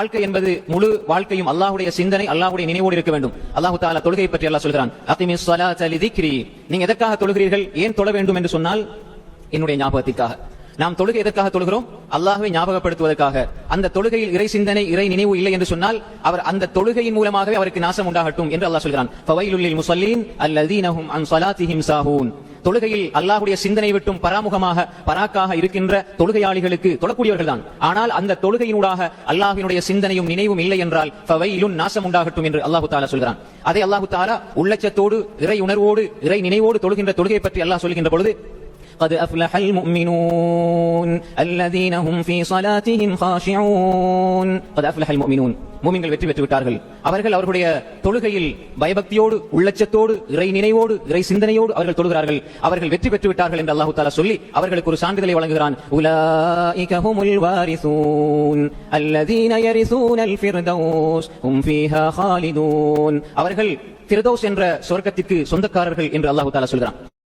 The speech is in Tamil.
வாழ்க்கை என்பது முழு வாழ்க்கையும் அல்லாஹ்வுடைய சிந்தனை, அல்லாஹ்வுடைய நினைவோடு இருக்க வேண்டும். அல்லாஹ் தஆலா தொழுகை பற்றி அல்லாஹ் சொல்கிறான், அகிமிஸ் ஸலாத லிதிக்ரி. நீங்க எதற்காக தொழுகிறீர்கள், ஏன் தொழ வேண்டும் என்று சொன்னால் என்னுடைய ஞாபகத்திற்காக. நாம் தொழுகை எதற்காக தொழுகிறோம்? அல்லாஹ்வை ஞாபகப்படுத்துவதற்காக. அந்த தொழுகையில் இறை சிந்தனை, இறை நினைவு இல்லை என்று சொன்னால் அவர் அந்த தொழுகையின் மூலமாகவே அவருக்கு நாசம் உண்டாகட்டும் என்று அல்லாஹ் சொல்கிறான். ஃபவைலுல் லில் முஸல்லீன் அல்லதீன ஹும் அன் ஸலாத்திஹிம் சாஹூன். தொழுகையில் அல்லாஹ்வுடைய சிந்தனை விட்டும் பராமுகமாக பராக்காக இருக்கின்ற தொழுகையாளிகளுக்கு, தொழக்கூடியவர்கள் தான், ஆனால் அந்த தொழுகையினூடாக அல்லாஹ்வினுடைய சிந்தனையும் நினைவும் இல்லை என்றால் ஃபவைலுன் நாசம் உண்டாகட்டும் என்று அல்லாஹ் தஆலா சொல்கிறான். அதை அல்லாஹ் தஆலா உள்ளச்சத்தோடு, இறை உணர்வோடு, இறை நினைவோடு தொழுகின்ற தொழுகை பற்றி அல்லாஹ் சொல்கின்ற பொழுது قد أفلح المؤمنون الذين هم في صلاتهم خاشعون. قد أفلح المؤمنون. மூமின்கள் வெற்றி பெற்று விட்டார்கள். அவர்கள் அவர்களுடைய தொழுகையில் பயபக்தியோடு, உள்ளச்சத்தோடு, இறை நினைவோடு, இறை சிந்தனையோடு அவர்கள் தொழுகிறார்கள். அவர்கள் வெற்றி பெற்று விட்டார்கள் என்று அல்லாஹ் தஆலா சொல்லி அவர்களுக்கு ஒரு சான்றிதழை வழங்குகிறான். உலாயிக ஹுமுல் வாரிசூன் அல்லதீன யரிசூனல் ஃபிர்தௌஸ் ஹும் ஃபீஹா காலிதூன். அவர்கள் ஃபிர்தௌஸ் என்ற சொர்க்கத்திற்கு சொந்தக்காரர்கள் என்று அல்லாஹ் தஆலா சொல்கிறான்.